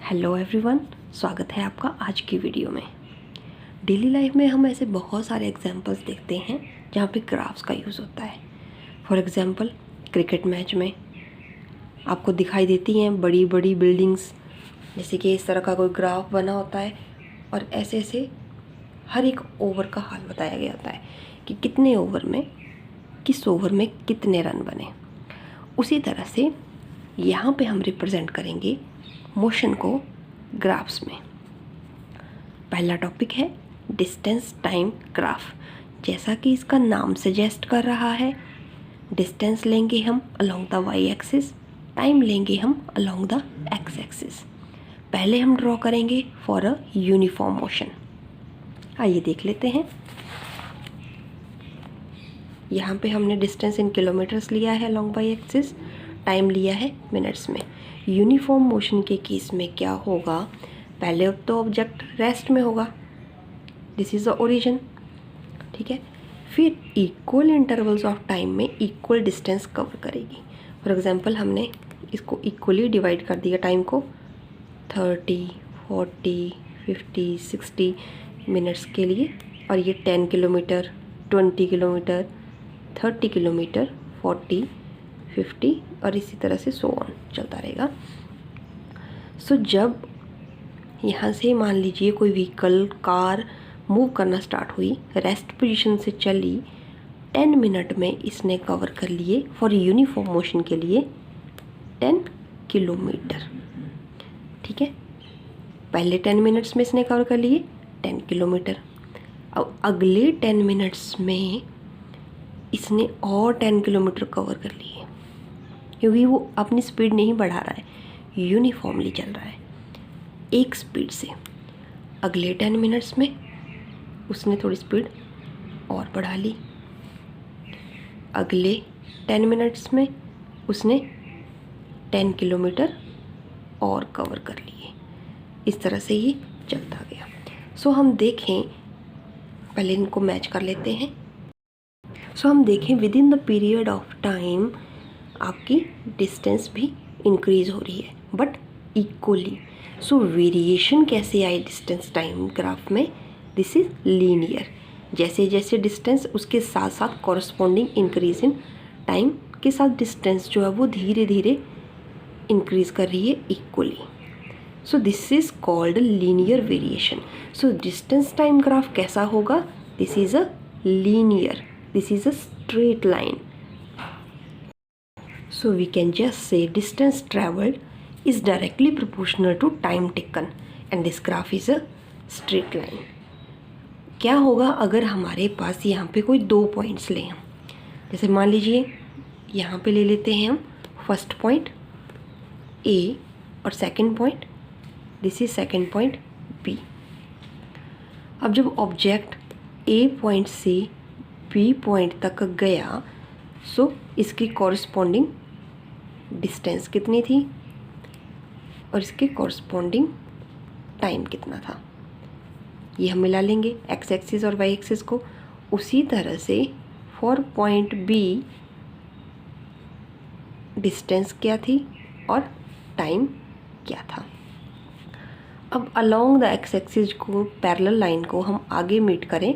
Hello everyone, स्वागत है आपका आज की वीडियो में। डेली लाइफ में हम ऐसे बहुत सारे एग्जांपल्स देखते हैं जहाँ पे ग्राफ्स का यूज़ होता है। फॉर एग्जांपल क्रिकेट मैच में आपको दिखाई देती हैं बड़ी बड़ी बिल्डिंग्स, जैसे कि इस तरह का कोई ग्राफ बना होता है और ऐसे ऐसे हर एक ओवर का हाल बताया गया होता है कि कितने ओवर में किस ओवर में कितने रन बने। उसी तरह से यहाँ पे हम रिप्रेजेंट करेंगे मोशन को ग्राफ्स में। पहला टॉपिक है डिस्टेंस टाइम ग्राफ। जैसा कि इसका नाम सजेस्ट कर रहा है, डिस्टेंस लेंगे हम along the Y axis, time लेंगे हम अलोंग द एक्स एक्सिस। पहले हम ड्रॉ करेंगे फॉर अ यूनिफॉर्म मोशन। आइए देख लेते हैं। यहाँ पे हमने डिस्टेंस इन किलोमीटर्स लिया है अलोंग वाई एक्सिस, टाइम लिया है मिनट्स में। यूनिफॉर्म मोशन के केस में क्या होगा, पहले तो ऑब्जेक्ट रेस्ट में होगा, दिस इज़ द ओरिजिन, ठीक है। फिर इक्वल इंटरवल्स ऑफ टाइम में इक्वल डिस्टेंस कवर करेगी। फॉर एग्जांपल हमने इसको इक्वली डिवाइड कर दिया टाइम को 30, 40, 50, 60 मिनट्स के लिए, और ये 10 किलोमीटर, 20 किलोमीटर, 30 किलोमीटर, 40, 50 और इसी तरह से सो ऑन चलता रहेगा। सो जब यहाँ से मान लीजिए कोई व्हीकल कार मूव करना स्टार्ट हुई, रेस्ट पोजीशन से चली, 10 मिनट में इसने कवर कर लिए फॉर यूनिफॉर्म मोशन के लिए 10 किलोमीटर, ठीक है। पहले 10 मिनट्स में इसने कवर कर लिए 10 किलोमीटर। अब अगले 10 मिनट्स में इसने और 10 किलोमीटर कवर कर लिए, क्योंकि वो अपनी स्पीड नहीं बढ़ा रहा है, यूनिफॉर्मली चल रहा है एक स्पीड से। अगले 10 मिनट्स में उसने थोड़ी स्पीड और बढ़ा ली, अगले 10 मिनट्स में उसने 10 किलोमीटर और कवर कर लिए। इस तरह से ये चलता गया। सो हम देखें, पहले इनको मैच कर लेते हैं। सो हम देखें with in the period of time आपकी डिस्टेंस भी इंक्रीज हो रही है बट इक्वली। सो वेरिएशन कैसे आई डिस्टेंस टाइम ग्राफ में, दिस इज लीनियर। जैसे जैसे डिस्टेंस उसके साथ साथ कॉरस्पॉन्डिंग इंक्रीज इन टाइम के साथ डिस्टेंस जो है वो धीरे धीरे इंक्रीज कर रही है equally. So this is called linear variation. So distance time graph कैसा होगा, this is a linear, this is a straight line. So we can just say distance traveled is directly proportional to time taken and this graph is a straight line. क्या होगा अगर हमारे पास यहाँ पे कोई दो पॉइंट्स लें हम, जैसे मान लीजिए यहाँ पे ले लेते हैं हम फर्स्ट पॉइंट A और second point, this is second point B। अब जब ऑब्जेक्ट A पॉइंट से B पॉइंट तक गया, सो इसकी कॉरस्पॉन्डिंग डिस्टेंस कितनी थी और इसके कॉरस्पॉन्डिंग टाइम कितना था, ये हम मिला लेंगे एक्स एक्सिस और वाई एक्सिस को। उसी तरह से फॉर पॉइंट बी डिस्टेंस क्या थी और टाइम क्या था। अब अलोंग द एक्स एक्सिस को पैरेलल लाइन को हम आगे मीट करें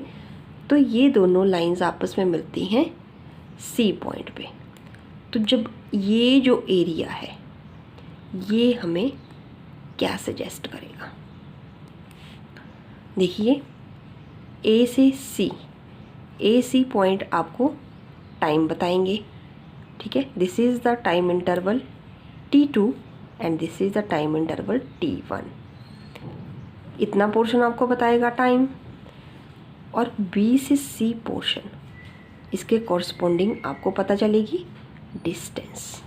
तो ये दोनों लाइंस आपस में मिलती हैं सी पॉइंट पे। तो जब ये जो एरिया है ये हमें क्या सजेस्ट करेगा, देखिए ए से सी, ए सी पॉइंट आपको टाइम बताएंगे, ठीक है। This is the time interval T2 and this is the time interval T1। इतना पोर्शन आपको बताएगा टाइम, और B से C पोर्शन इसके कॉरस्पॉन्डिंग आपको पता चलेगी डिस्टेंस।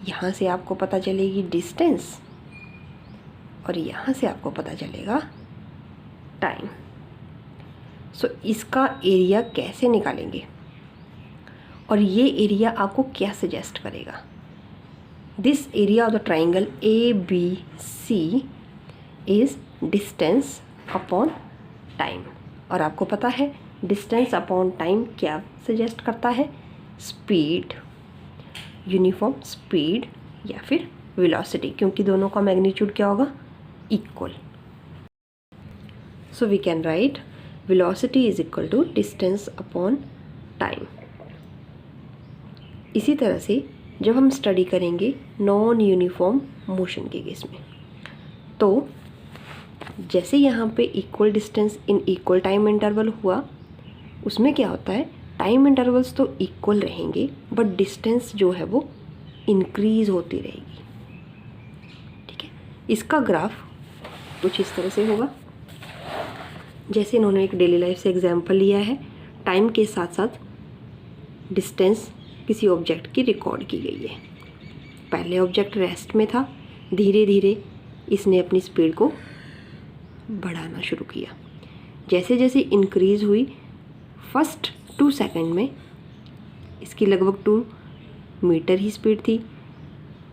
यहाँ से आपको पता चलेगी डिस्टेंस और यहाँ से आपको पता चलेगा टाइम। सो इसका एरिया कैसे निकालेंगे और ये एरिया आपको क्या सजेस्ट करेगा, this area of the triangle ABC is distance upon time. और आपको पता है डिस्टेंस अपॉन टाइम क्या सजेस्ट करता है, स्पीड, यूनिफॉर्म स्पीड या फिर वेलोसिटी, क्योंकि दोनों का मैग्नीट्यूड क्या होगा, equal. So we can write velocity is equal to distance upon time. इसी तरह से जब हम स्टडी करेंगे नॉन यूनिफॉर्म मोशन के केस में, तो जैसे यहाँ पे equal distance in equal time interval हुआ, उसमें क्या होता है, टाइम इंटरवल्स तो इक्वल रहेंगे बट डिस्टेंस जो है वो इंक्रीज होती रहेगी। ठीक है, इसका ग्राफ कुछ इस तरह से होगा। जैसे इन्होंने एक डेली लाइफ से एग्जांपल लिया है, टाइम के साथ साथ डिस्टेंस किसी ऑब्जेक्ट की रिकॉर्ड की गई है। पहले ऑब्जेक्ट रेस्ट में था, धीरे धीरे इसने अपनी स्पीड को बढ़ाना शुरू किया। जैसे जैसे इंक्रीज़ हुई, फर्स्ट 2 सेकंड में इसकी लगभग 2 मीटर ही स्पीड थी।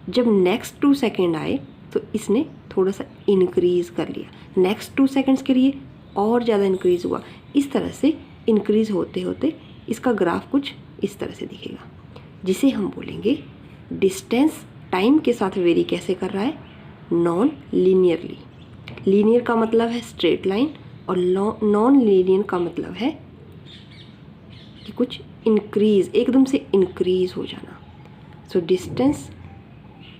जब नेक्स्ट 2 सेकंड आए तो इसने थोड़ा सा इंक्रीज़ कर लिया, नेक्स्ट 2 सेकंड्स के लिए और ज़्यादा इंक्रीज़ हुआ। इस तरह से इंक्रीज़ होते होते इसका ग्राफ कुछ इस तरह से दिखेगा, जिसे हम बोलेंगे डिस्टेंस टाइम के साथ वेरी कैसे कर रहा है, नॉन लीनियरली। लीनियर का मतलब है स्ट्रेट लाइन और नॉन लीनियर का मतलब है कि कुछ इंक्रीज, एकदम से इंक्रीज हो जाना। So distance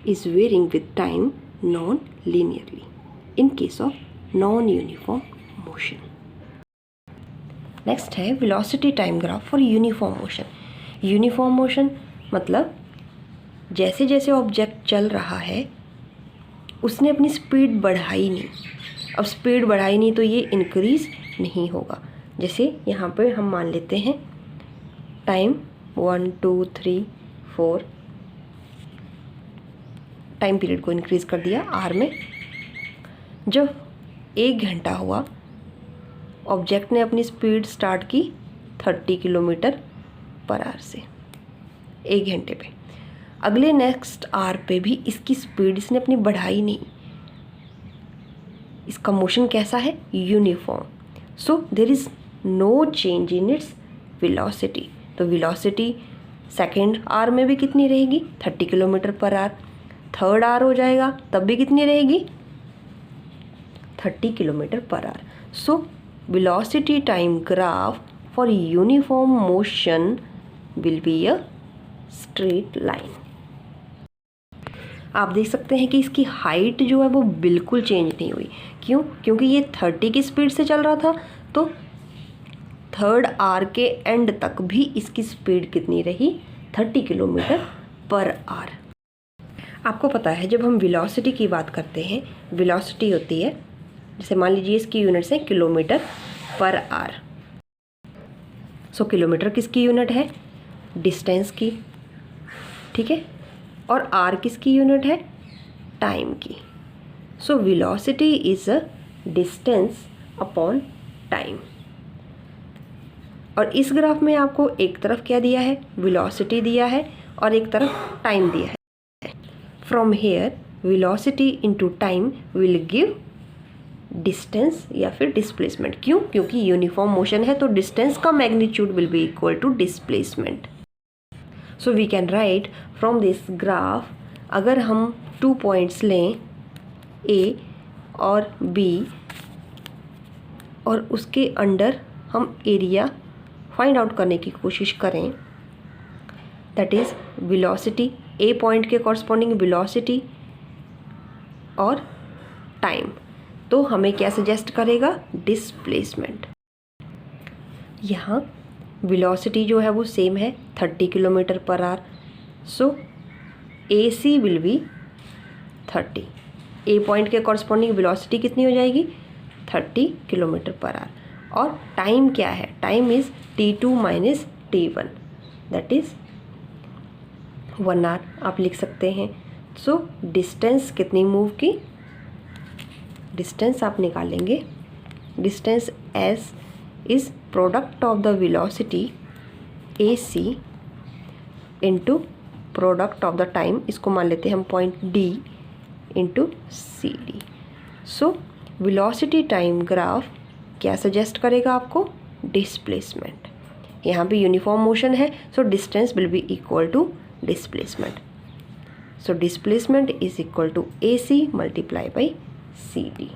is varying with time non linearly in case of non uniform motion. Next है velocity time graph for uniform motion. Uniform motion मतलब जैसे जैसे ऑब्जेक्ट चल रहा है उसने अपनी स्पीड बढ़ाई नहीं। अब स्पीड बढ़ाई नहीं तो ये इंक्रीज नहीं होगा। जैसे यहाँ पे हम मान लेते हैं टाइम 1 2 3 4, टाइम पीरियड को इंक्रीज कर दिया आर में। जब 1 घंटा हुआ, ऑब्जेक्ट ने अपनी स्पीड स्टार्ट की 30 किलोमीटर पर आवर से 1 घंटे पे। अगले नेक्स्ट आर पे भी इसकी स्पीड इसने अपनी बढ़ाई नहीं। इसका मोशन कैसा है, uniform. So there is no change in its velocity. तो वेलोसिटी सेकेंड आर में भी कितनी रहेगी, 30 kilometre per our. Third are हो जाएगा तब भी कितनी रहेगी, 30 kilometre per hour. So velocity time graph for uniform motion will be a straight line. आप देख सकते हैं कि इसकी हाइट जो है वो बिल्कुल चेंज नहीं हुई। क्यों? क्योंकि ये 30 की स्पीड से चल रहा था, तो थर्ड आर के एंड तक भी इसकी स्पीड कितनी रही, 30 किलोमीटर पर आवर। आपको पता है जब हम वेलोसिटी की बात करते हैं, वेलोसिटी होती है, जैसे मान लीजिए इसकी यूनिट्स है किलोमीटर पर आवर। सो किलोमीटर किसकी यूनिट है, डिस्टेंस की, ठीक है, और आर किसकी यूनिट है, टाइम की। So velocity is a distance upon time. और इस ग्राफ में आपको एक तरफ क्या दिया है, वेलोसिटी दिया है, और एक तरफ टाइम दिया है। From here velocity into time will give distance या फिर डिस्प्लेसमेंट। क्यों? क्योंकि यूनिफॉर्म मोशन है तो डिस्टेंस का magnitude will be equal to displacement. So we can write from this graph, अगर हम 2 पॉइंट्स लें ए और बी और उसके अंडर हम एरिया फाइंड आउट करने की कोशिश करें, that is velocity, A point के कॉरस्पॉन्डिंग वेलोसिटी और टाइम, तो हमें क्या सजेस्ट करेगा, डिस्प्लेसमेंट। यहाँ वेलोसिटी जो है वो सेम है 30 kilometre per hour. So A C will be 30। A point के कॉरस्पॉन्डिंग वेलोसिटी कितनी हो जाएगी, 30 किलोमीटर पर आवर। और टाइम क्या है, time is t2 minus t1, that is 1 hour आप लिख सकते हैं। सो डिस्टेंस कितनी मूव की, डिस्टेंस आप निकालेंगे, distance s is product of the velocity ac into product of the time, इसको मान लेते हैं हम point D into CD। So velocity time graph क्या सजेस्ट करेगा आपको, डिस्प्लेसमेंट। यहाँ पे यूनिफॉर्म मोशन है, so distance will be equal to displacement. So displacement is equal to AC multiply by CD।